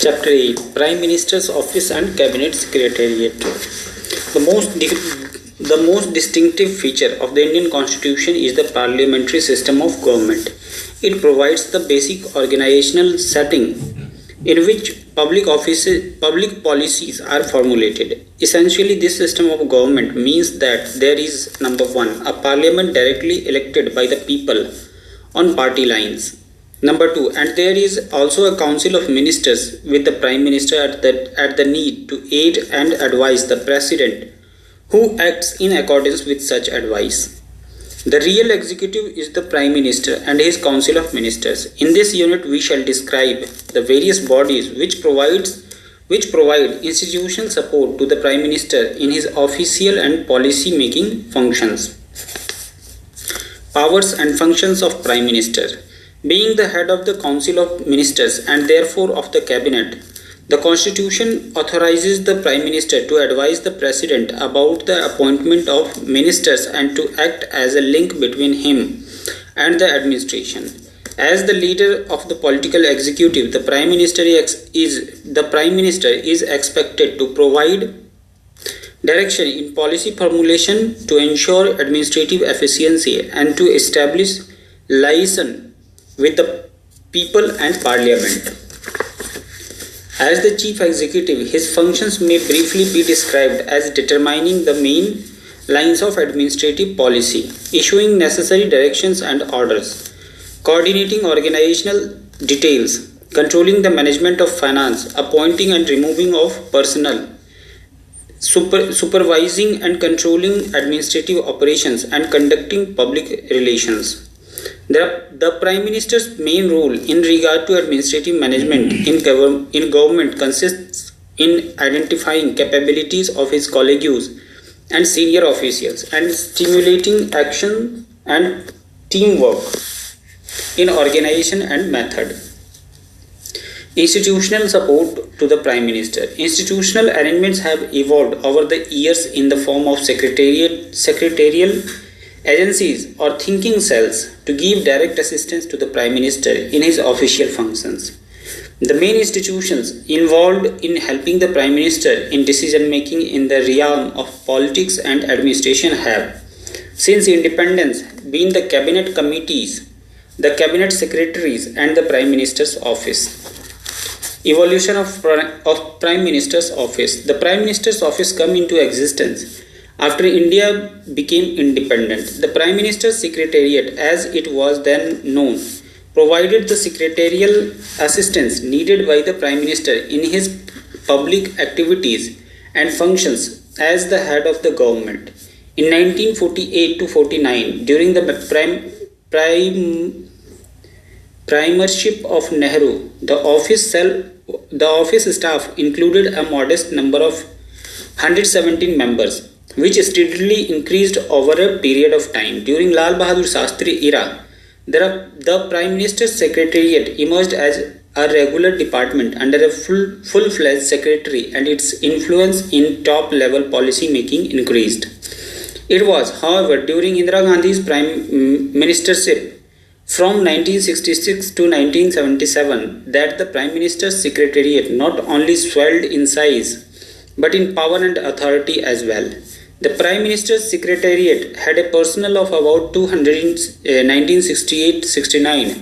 Chapter 8, Prime Minister's Office and Cabinet Secretariat. The most distinctive feature of the Indian Constitution is the parliamentary system of government. It provides the basic organizational setting in which public policies are formulated. Essentially, this system of government means that there is, number one, a parliament directly elected by the people on party lines. Number two, and there is also a council of ministers with the prime minister at the need to aid and advise the president, who acts in accordance with such advice. The real executive is the prime minister and his council of ministers. In this unit, we shall describe the various bodies which provide institutional support to the prime minister in his official and policy making functions. Powers and functions of prime minister. Being the head of the Council of Ministers and therefore of the Cabinet, the Constitution authorizes the Prime Minister to advise the President about the appointment of ministers and to act as a link between him and the administration. As the leader of the political executive, the Prime Minister is expected to provide direction in policy formulation to ensure administrative efficiency and to establish liaison with the people and parliament. As the chief executive, his functions may briefly be described as determining the main lines of administrative policy, issuing necessary directions and orders, coordinating organizational details, controlling the management of finance, appointing and removing of personnel, supervising and controlling administrative operations, and conducting public relations. The Prime Minister's main role in regard to administrative management in government consists in identifying capabilities of his colleagues and senior officials and stimulating action and teamwork in organization and method. Institutional support to the Prime Minister. Institutional arrangements have evolved over the years in the form of secretarial agencies or thinking cells to give direct assistance to the Prime Minister in his official functions. The main institutions involved in helping the Prime Minister in decision making in the realm of politics and administration have, since independence, been the cabinet committees, the cabinet secretaries, and the Prime Minister's office. Evolution of Prime Minister's office. The Prime Minister's office came into existence after India became independent. The Prime Minister's Secretariat, as it was then known, provided the secretarial assistance needed by the Prime Minister in his public activities and functions as the head of the government. In 1948 to 49, during the primership of Nehru, the office staff included a modest number of 117 members, which steadily increased over a period of time. During Lal Bahadur Shastri era, the Prime Minister's Secretariat emerged as a regular department under a full-fledged secretary, and its influence in top-level policy making increased. It was, however, during Indira Gandhi's prime ministership from 1966 to 1977 that the Prime Minister's Secretariat not only swelled in size but in power and authority as well. The Prime Minister's Secretariat had a personnel of about 200 in 1968-69,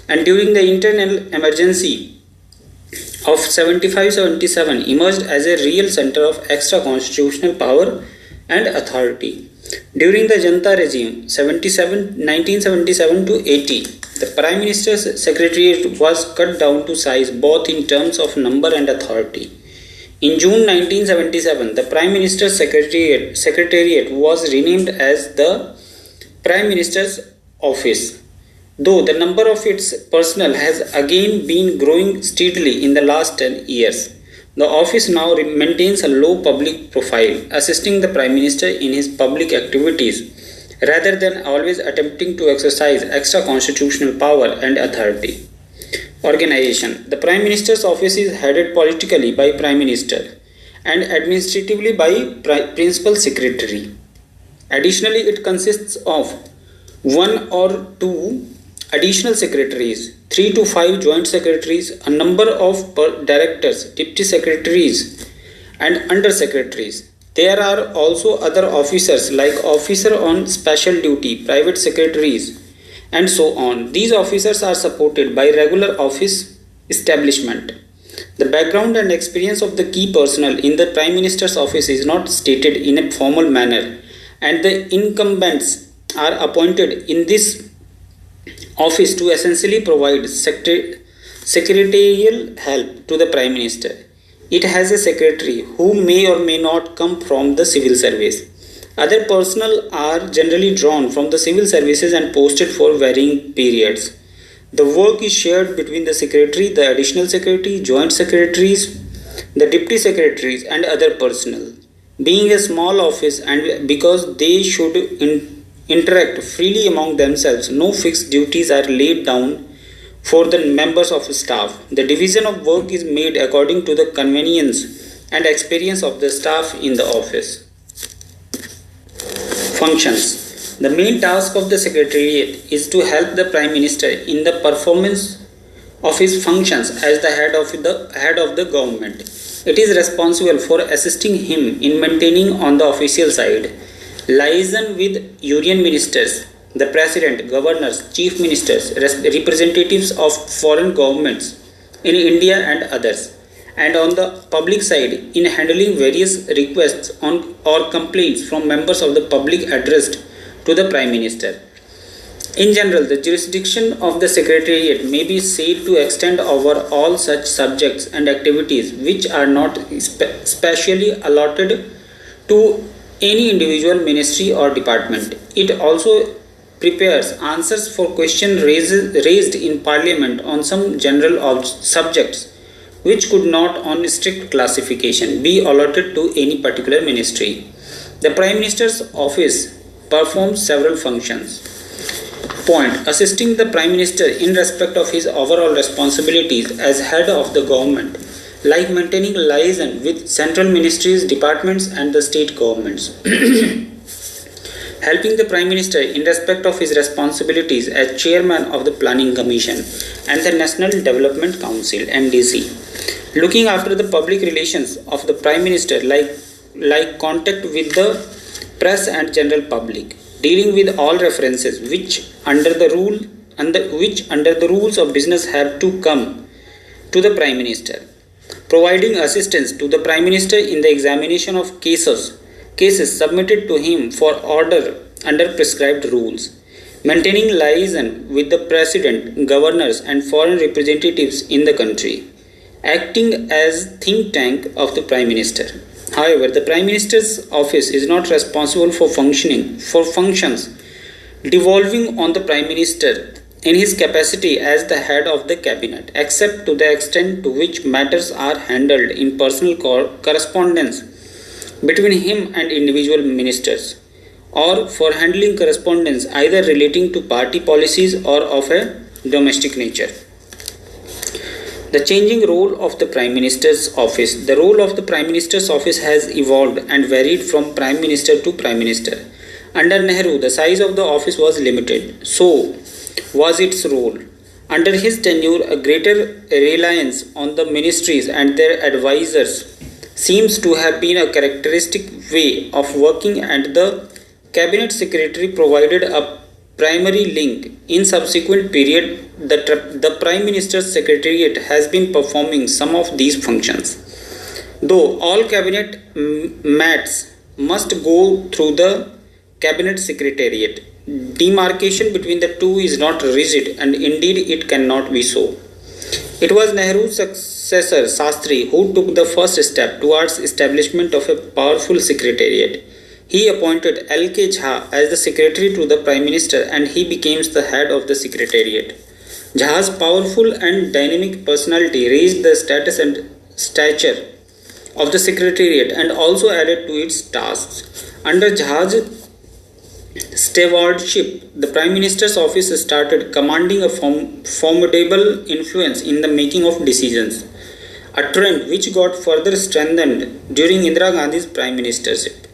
and during the internal emergency of 75-77 emerged as a real center of extra constitutional power and authority. During the Janta regime 1977 to 80, the Prime Minister's Secretariat was cut down to size both in terms of number and authority. In June 1977, the Prime Minister's Secretariat was renamed as the Prime Minister's Office, though the number of its personnel has again been growing steadily in the last 10 years. The office now maintains a low public profile, assisting the Prime Minister in his public activities rather than always attempting to exercise extra constitutional power and authority. Organization. The Prime Minister's office is headed politically by Prime Minister and administratively by Principal Secretary. Additionally, it consists of one or two additional secretaries, 3 to 5 joint secretaries, a number of directors, deputy secretaries, and under secretaries. There are also other officers like officer on special duty, private secretaries, and so on. These officers are supported by regular office establishment. The background and experience of the key personnel in the Prime Minister's office is not stated in a formal manner, and the incumbents are appointed in this office to essentially provide secretarial help to the Prime Minister. It has a secretary who may or may not come from the civil service. Other personnel are generally drawn from the civil services and posted for varying periods. The work is shared between the secretary, the additional secretary, joint secretaries, the deputy secretaries, and other personnel. Being a small office and because they should interact freely among themselves, no fixed duties are laid down for the members of staff. The division of work is made according to the convenience and experience of the staff in the office. Functions. The main task of the Secretariat is to help the Prime Minister in the performance of his functions as the head of the government. It is responsible for assisting him in maintaining on the official side liaison with union ministers, the president, governors, chief ministers, representatives of foreign governments in India and others, and on the public side in handling various requests on or complaints from members of the public addressed to the Prime Minister. In general, the jurisdiction of the Secretariat may be said to extend over all such subjects and activities which are not specially allotted to any individual ministry or department. It also prepares answers for questions raised in Parliament on some general subjects which could not on strict classification be allotted to any particular ministry. The Prime Minister's office performs several functions. Point. Assisting the Prime Minister in respect of his overall responsibilities as head of the government, like maintaining liaison with central ministries, departments and the state governments. Helping the Prime Minister in respect of his responsibilities as chairman of the Planning Commission and the National Development Council (NDC). Looking after the public relations of the Prime Minister like contact with the press and general public, dealing with all references which under the rules of business have to come to the Prime Minister, providing assistance to the Prime Minister in the examination of cases submitted to him for order under prescribed rules, maintaining liaison with the President, governors and foreign representatives in the country, acting as think tank of the Prime Minister. However, the Prime Minister's office is not responsible for functions devolving on the Prime Minister in his capacity as the head of the cabinet, except to the extent to which matters are handled in personal correspondence between him and individual ministers, or for handling correspondence either relating to party policies or of a domestic nature. The changing role of the Prime Minister's office. The role of the Prime Minister's office has evolved and varied from Prime Minister to Prime Minister. Under Nehru, the size of the office was limited. So was its role. Under his tenure, a greater reliance on the ministries and their advisors seems to have been a characteristic way of working, and the Cabinet Secretary provided a primary link. In subsequent period, the Prime Minister's Secretariat has been performing some of these functions. Though all cabinet matters must go through the Cabinet Secretariat, demarcation between the two is not rigid, and indeed it cannot be so. It was Nehru's successor Sastri who took the first step towards establishment of a powerful Secretariat. He appointed L.K. Jha as the secretary to the Prime Minister, and he became the head of the Secretariat. Jha's powerful and dynamic personality raised the status and stature of the Secretariat and also added to its tasks. Under Jha's stewardship, the Prime Minister's office started commanding a formidable influence in the making of decisions, a trend which got further strengthened during Indira Gandhi's Prime Ministership.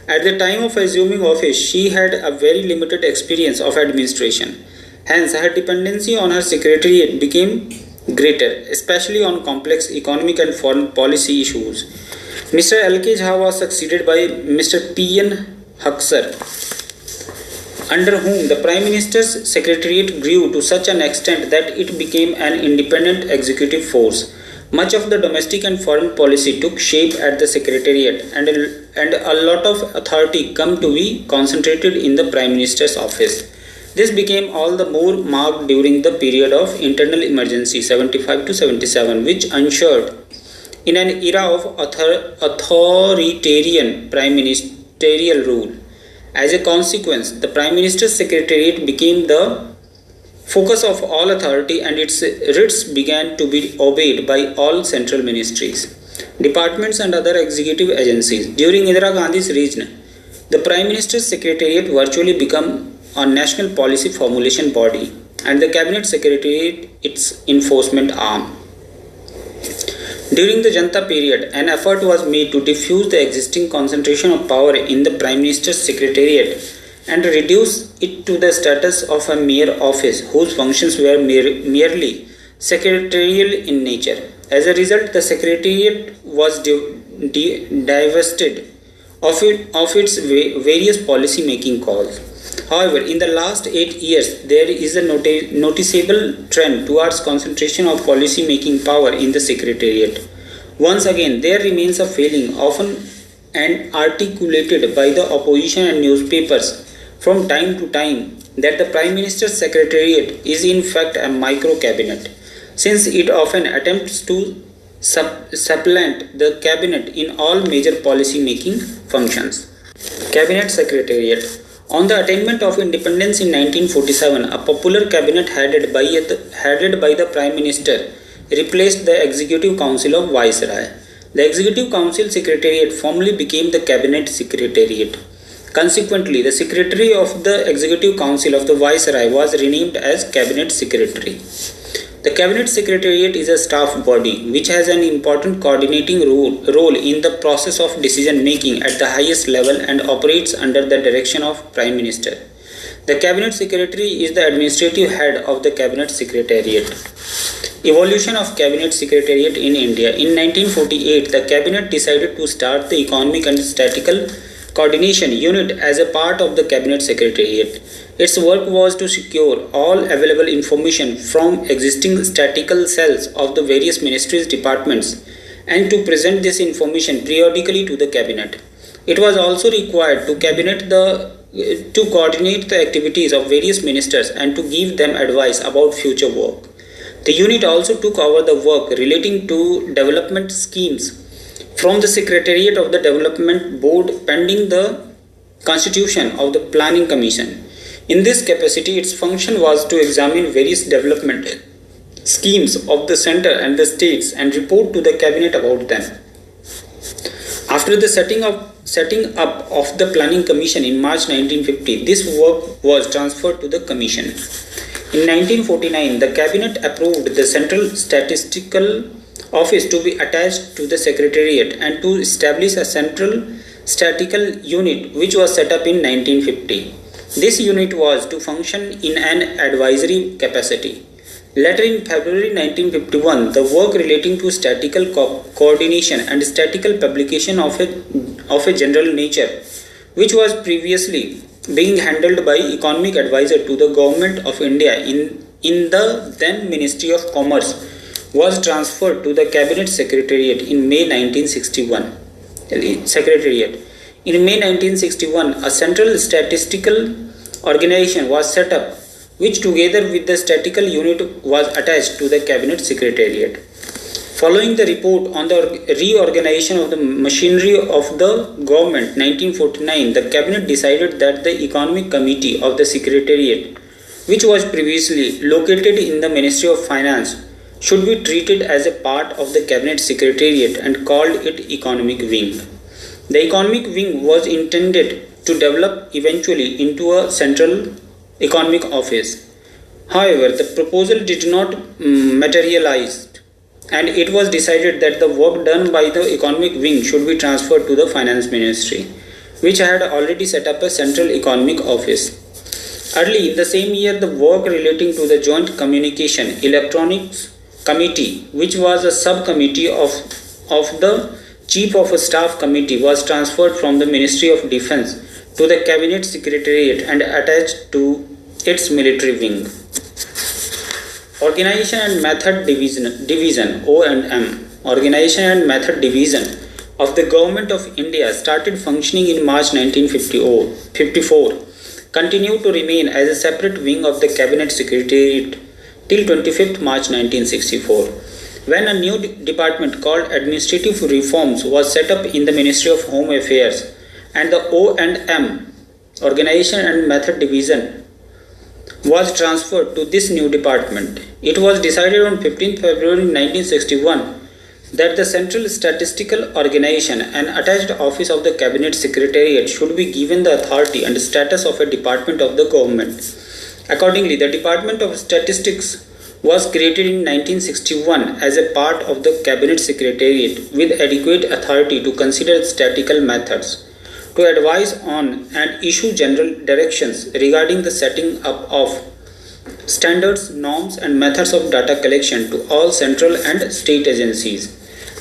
At the time of assuming office, she had a very limited experience of administration, Hence, her dependency on her secretariat became greater, especially on complex economic and foreign policy issues. Mr. L.K. Jha was succeeded by Mr. P.N. Huxer, under whom the Prime Minister's Secretariat grew to such an extent that it became an independent executive force. Much of the domestic and foreign policy took shape at the Secretariat, and a lot of authority come to be concentrated in the Prime Minister's office. This became all the more marked during the period of internal emergency 75 to 77, which ensured in an era of authoritarian prime ministerial rule. As a consequence, the Prime Minister's Secretariat became the focus of all authority, and its writs began to be obeyed by all central ministries, departments and other executive agencies. During Indira Gandhi's reign, the Prime Minister's Secretariat virtually became a national policy formulation body, and the Cabinet Secretariat its enforcement arm. During the Janta period, an effort was made to diffuse the existing concentration of power in the Prime Minister's Secretariat and reduce it to the status of a mere office whose functions were merely secretarial in nature. As a result, the Secretariat was divested of its various policy making calls. However, in the last 8 years, there is a noticeable trend towards concentration of policy making power in the Secretariat. Once again, there remains a feeling, often and articulated by the opposition and newspapers from time to time, that the Prime Minister's Secretariat is in fact a micro-cabinet, since it often attempts to supplant the cabinet in all major policy making functions. Cabinet Secretariat. On the attainment of independence in 1947, a popular cabinet headed by the Prime Minister replaced the Executive Council of Viceroy. The Executive Council Secretariat formally became the Cabinet Secretariat. Consequently, the Secretary of the Executive Council of the Viceroy was renamed as Cabinet Secretary. The Cabinet Secretariat is a staff body which has an important coordinating role in the process of decision making at the highest level and operates under the direction of Prime Minister. The Cabinet Secretary is the administrative head of the Cabinet Secretariat. Evolution of Cabinet Secretariat in India. In 1948, the Cabinet decided to start the Economic and Statistical Coordination Unit as a part of the Cabinet Secretariat. Its work was to secure all available information from existing statistical cells of the various ministries' departments and to present this information periodically to the Cabinet. It was also required to coordinate the activities of various ministers and to give them advice about future work. The unit also took over the work relating to development schemes from the Secretariat of the Development Board pending the constitution of the Planning Commission. In this capacity, its function was to examine various development schemes of the center and the states and report to the cabinet about them. After the setting up of the Planning Commission in March 1950, this work was transferred to the Commission. In 1949, the Cabinet approved the Central Statistical Office to be attached to the Secretariat and to establish a Central Statistical Unit which was set up in 1950. This unit was to function in an advisory capacity. Later in February 1951, the work relating to statistical coordination and statistical publication of a general nature, which was previously being handled by economic advisor to the Government of India in the then Ministry of Commerce, was transferred to the Cabinet Secretariat in May 1961. In May 1961, a central statistical organization was set up, which together with the statistical unit was attached to the Cabinet Secretariat. Following the report on the reorganization of the machinery of the government 1949, the Cabinet decided that the Economic Committee of the Secretariat, which was previously located in the Ministry of Finance, should be treated as a part of the Cabinet Secretariat and called it Economic Wing. The Economic Wing was intended to develop eventually into a central economic office. However, the proposal did not materialize, and it was decided that the work done by the Economic Wing should be transferred to the Finance Ministry, which had already set up a central economic office. Early in the same year, the work relating to the Joint Communication Electronics Committee, which was a subcommittee of the Chief of Staff Committee, was transferred from the Ministry of Defence to the Cabinet Secretariat and attached to its military wing. Organization and Method Division O&M. Organization and Method Division of the Government of India started functioning in March 1954, continued to remain as a separate wing of the Cabinet Secretariat till 25th March 1964, when a new department called Administrative Reforms was set up in the Ministry of Home Affairs, and the O&M, Organization and Method Division, was transferred to this new department. It was decided on 15th February 1961 that the Central Statistical Organization and attached office of the Cabinet Secretariat should be given the authority and status of a department of the government. Accordingly, the Department of Statistics was created in 1961 as a part of the Cabinet Secretariat with adequate authority to consider statistical methods, to advise on and issue general directions regarding the setting up of standards, norms and methods of data collection to all central and state agencies,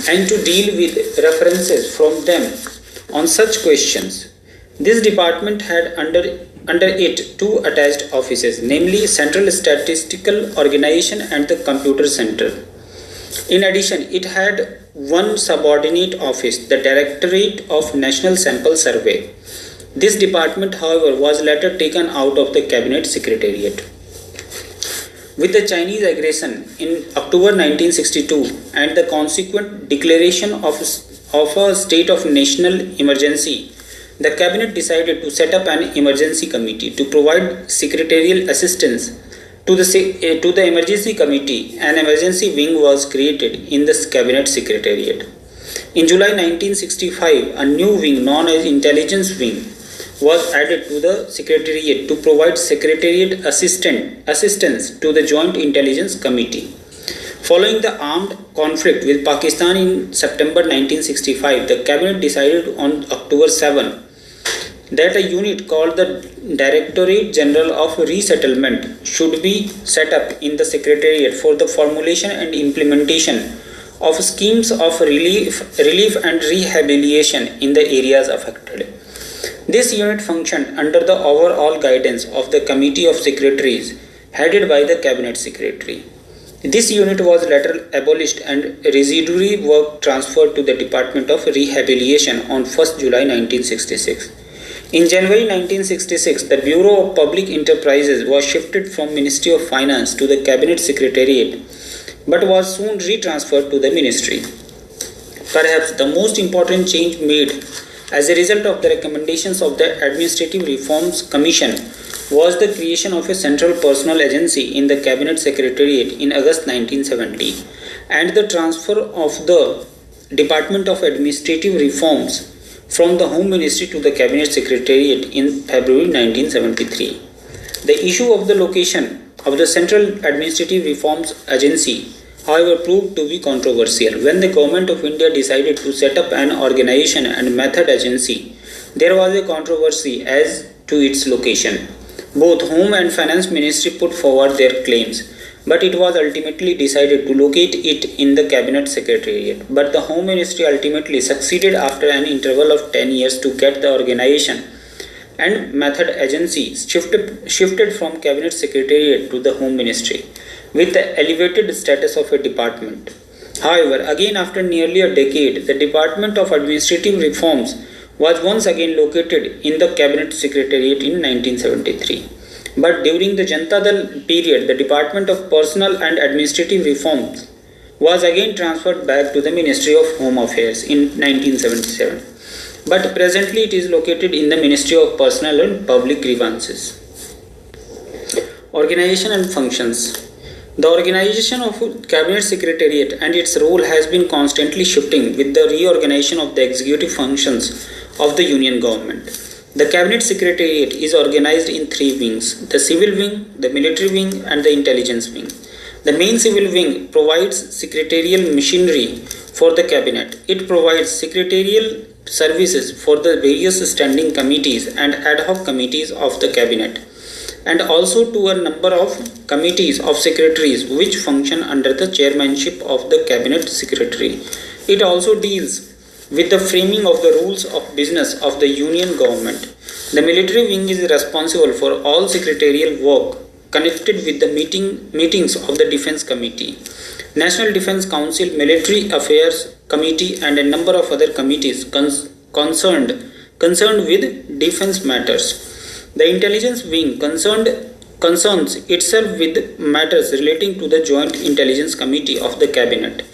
and to deal with references from them on such questions. This department had under it two attached offices, namely Central Statistical Organization and the Computer Center. In addition, it had one subordinate office, the Directorate of National Sample Survey. This department, however, was later taken out of the Cabinet Secretariat. With the Chinese aggression in October 1962 and the consequent declaration of a state of national emergency, the Cabinet decided to set up an emergency committee to provide secretarial assistance to the emergency committee. An emergency wing was created in the Cabinet Secretariat. In July 1965, a new wing known as Intelligence Wing was added to the Secretariat to provide Secretariat assistance to the Joint Intelligence Committee. Following the armed conflict with Pakistan in September 1965, the Cabinet decided on October 7 that a unit called the Directorate General of Resettlement should be set up in the Secretariat for the formulation and implementation of schemes of relief and rehabilitation in the areas affected. This unit functioned under the overall guidance of the Committee of Secretaries headed by the Cabinet Secretary. This unit was later abolished and residuary work transferred to the Department of Rehabilitation on 1st July 1966. In January 1966, the Bureau of Public Enterprises was shifted from Ministry of Finance to the Cabinet Secretariat, but was soon retransferred to the ministry. Perhaps the most important change made as a result of the recommendations of the Administrative Reforms Commission was the creation of a central personnel agency in the Cabinet Secretariat in August 1970 and the transfer of the Department of Administrative Reforms from the Home Ministry to the Cabinet Secretariat in February 1973. The issue of the location of the Central Administrative Reforms Agency, however, proved to be controversial. When the Government of India decided to set up an Organization and Method Agency, there was a controversy as to its location. Both Home and Finance Ministry put forward their claims, but it was ultimately decided to locate it in the Cabinet Secretariat. But the Home Ministry ultimately succeeded after an interval of 10 years to get the Organization and Method Agency shifted from Cabinet Secretariat to the Home Ministry with the elevated status of a department. However, again after nearly a decade, the Department of Administrative Reforms was once again located in the Cabinet Secretariat in 1973. But during the Janata Dal period, the Department of Personal and Administrative Reforms was again transferred back to the Ministry of Home Affairs in 1977. But presently it is located in the Ministry of Personal and Public Grievances. Organization and functions. The organization of Cabinet Secretariat and its role has been constantly shifting with the reorganization of the executive functions of the Union Government. The Cabinet Secretariat is organized in three wings: the Civil Wing, the Military Wing and the Intelligence Wing. The main Civil Wing provides secretarial machinery for the Cabinet. It provides secretarial services for the various standing committees and ad hoc committees of the Cabinet. and also to a number of committees of secretaries which function under the chairmanship of the cabinet secretary. It also deals with the framing of the rules of business of the union government. The military wing is responsible for all secretarial work connected with the meetings of the Defence Committee, National Defence Council, Military Affairs Committee, and a number of other committees concerned with defence matters. The intelligence wing concerns itself with matters relating to the Joint Intelligence Committee of the Cabinet.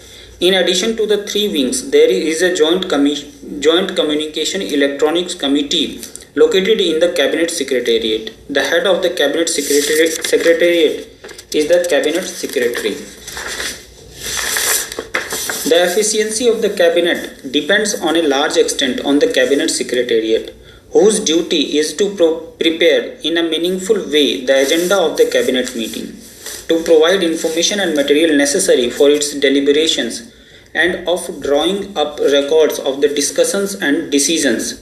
In addition to the three wings, there is a Joint Communication Electronics Committee located in the Cabinet Secretariat. The head of the Cabinet Secretariat is the Cabinet Secretary. The efficiency of the Cabinet depends on a large extent on the Cabinet Secretariat, whose duty is to prepare in a meaningful way the agenda of the Cabinet meeting, to provide information and material necessary for its deliberations, and of drawing up records of the discussions and decisions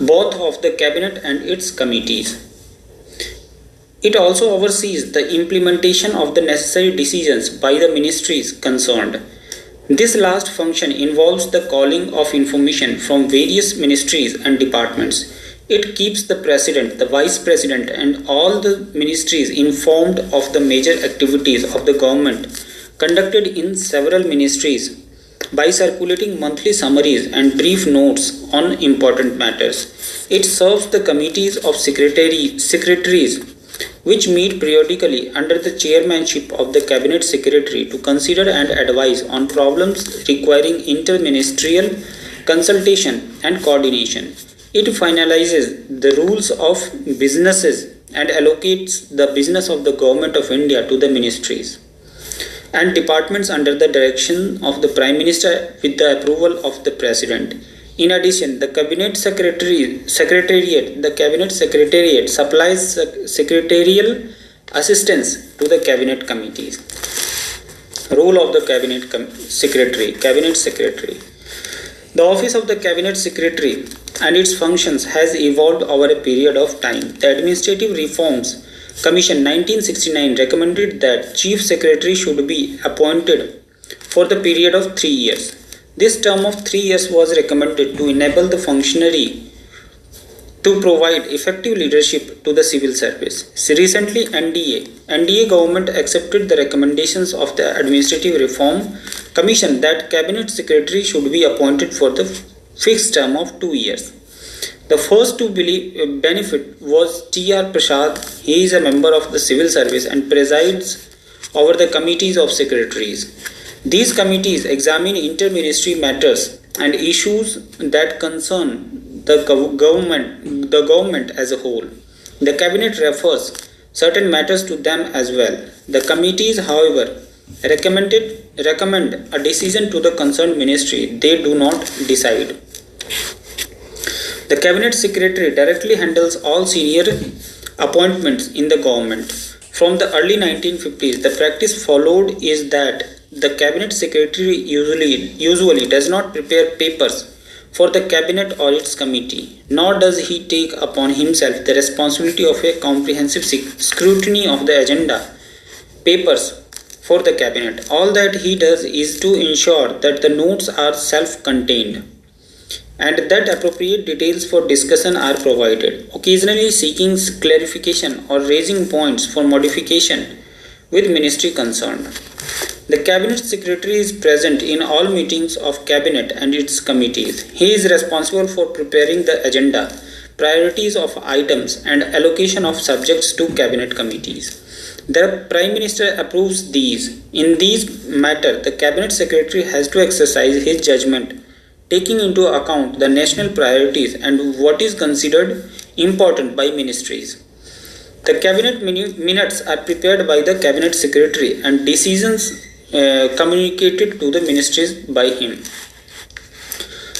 both of the Cabinet and its committees. It also oversees the implementation of the necessary decisions by the ministries concerned. This last function involves the calling of information from various ministries and departments. It keeps the President, the Vice President, and all the ministries informed of the major activities of the government conducted in several ministries by circulating monthly summaries and brief notes on important matters. It serves the committees of secretaries which meet periodically under the chairmanship of the Cabinet Secretary to consider and advise on problems requiring interministerial consultation and coordination. It finalizes the rules of businesses and allocates the business of the Government of India to the ministries and departments under the direction of the Prime Minister with the approval of the President. In addition, the Cabinet Secretariat supplies secretarial assistance to the Cabinet committees. Role of the Cabinet Secretary. The office of the Cabinet Secretary and its functions has evolved over a period of time. The Administrative Reforms Commission 1969 recommended that Chief Secretary should be appointed for the period of 3 years. This term of 3 years was recommended to enable the functionary to provide effective leadership to the civil service. Recently, NDA government accepted the recommendations of the Administrative Reform Commission that Cabinet Secretary should be appointed for the fixed term of 2 years. The first to benefit was T.R. Prasad. He is a member of the civil service and presides over the committees of secretaries. These committees examine interministry matters and issues that concern the government as a whole. The Cabinet refers certain matters to them as well. The committees, however, recommend a decision to the concerned ministry. They do not decide. The Cabinet Secretary directly handles all senior appointments in the government. From the early 1950s, the practice followed is that the Cabinet Secretary usually does not prepare papers for the Cabinet or its committee, nor does he take upon himself the responsibility of a comprehensive scrutiny of the agenda papers for the Cabinet. All that he does is to ensure that the notes are self-contained and that appropriate details for discussion are provided, occasionally seeking clarification or raising points for modification with ministry concerned. The Cabinet Secretary is present in all meetings of Cabinet and its committees. He is responsible for preparing the agenda, priorities of items, and allocation of subjects to Cabinet committees. The Prime Minister approves these. In these matters, the Cabinet Secretary has to exercise his judgment, taking into account the national priorities and what is considered important by ministries. The Cabinet minutes are prepared by the Cabinet Secretary and decisions communicated to the ministries by him.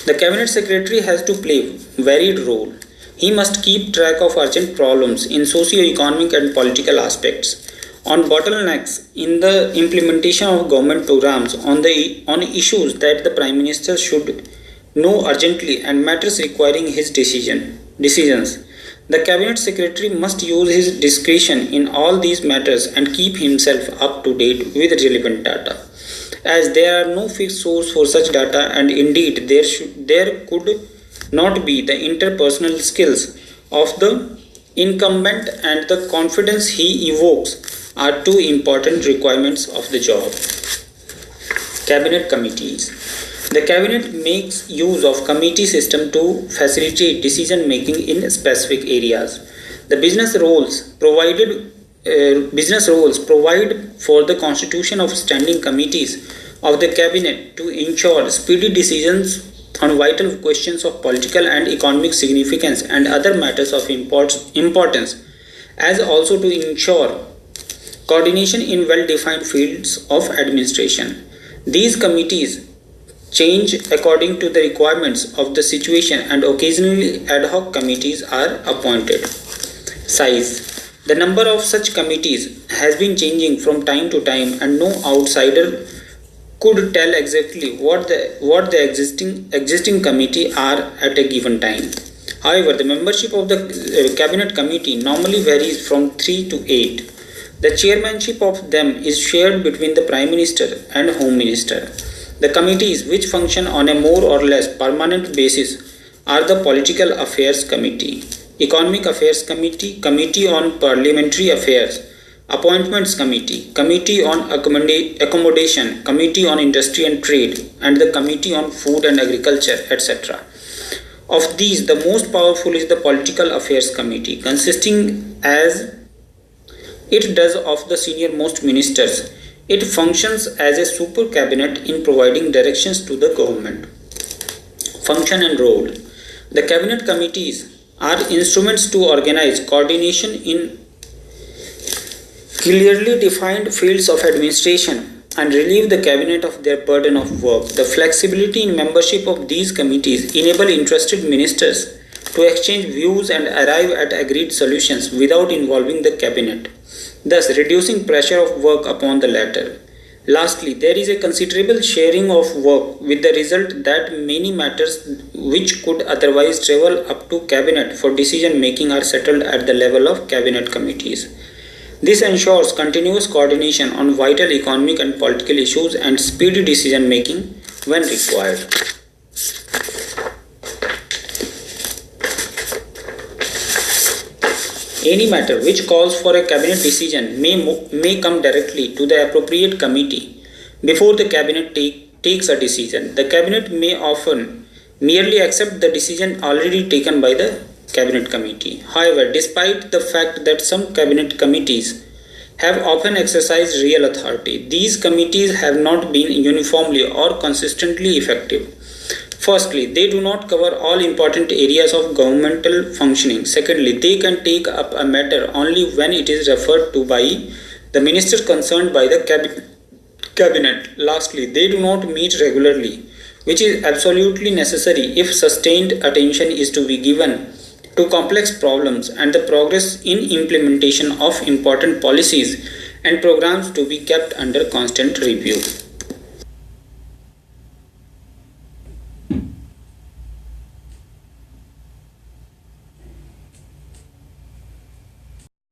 The Cabinet Secretary has to play a varied role. He must keep track of urgent problems in socio-economic and political aspects, on bottlenecks in the implementation of government programs, on issues that the Prime Minister should know urgently and matters requiring his decisions. The Cabinet Secretary must use his discretion in all these matters and keep himself up to date with relevant data. As there are no fixed source for such data, and indeed there could not be, the interpersonal skills of the incumbent and the confidence he evokes are two important requirements of the job. Cabinet committees. The cabinet makes use of committee system to facilitate decision making in specific areas. The business roles provide for the constitution of standing committees of the cabinet to ensure speedy decisions on vital questions of political and economic significance and other matters of importance, as also to ensure coordination in well-defined fields of administration. These committees change according to the requirements of the situation, and occasionally ad hoc committees are appointed. Size. The number of such committees has been changing from time to time, and no outsider could tell exactly what the existing committee are at a given time. However, the membership of the cabinet committee normally varies from 3 to 8. The chairmanship of them is shared between the Prime Minister and Home Minister. The committees which function on a more or less permanent basis are the Political Affairs Committee, Economic Affairs Committee, Committee on Parliamentary Affairs, Appointments Committee, Committee on Accommodation, Committee on Industry and Trade, and the Committee on Food and Agriculture, etc. Of these, the most powerful is the Political Affairs Committee, consisting as it does of the senior most ministers. It functions as a super cabinet in providing directions to the government. Function and role. The cabinet committees are instruments to organize coordination in clearly defined fields of administration and relieve the cabinet of their burden of work. The flexibility in membership of these committees enable interested ministers to exchange views and arrive at agreed solutions without involving the cabinet, thus reducing pressure of work upon the latter. Lastly, there is a considerable sharing of work, with the result that many matters which could otherwise travel up to cabinet for decision making are settled at the level of cabinet committees. This ensures continuous coordination on vital economic and political issues and speedy decision making when required. Any matter which calls for a cabinet decision may come directly to the appropriate committee before the cabinet takes a decision. The cabinet may often merely accept the decision already taken by the cabinet committee. However, despite the fact that some cabinet committees have often exercised real authority, these committees have not been uniformly or consistently effective. Firstly, they do not cover all important areas of governmental functioning. Secondly, they can take up a matter only when it is referred to by the minister concerned by the cabinet. Lastly, they do not meet regularly, which is absolutely necessary if sustained attention is to be given to complex problems and the progress in implementation of important policies and programs to be kept under constant review.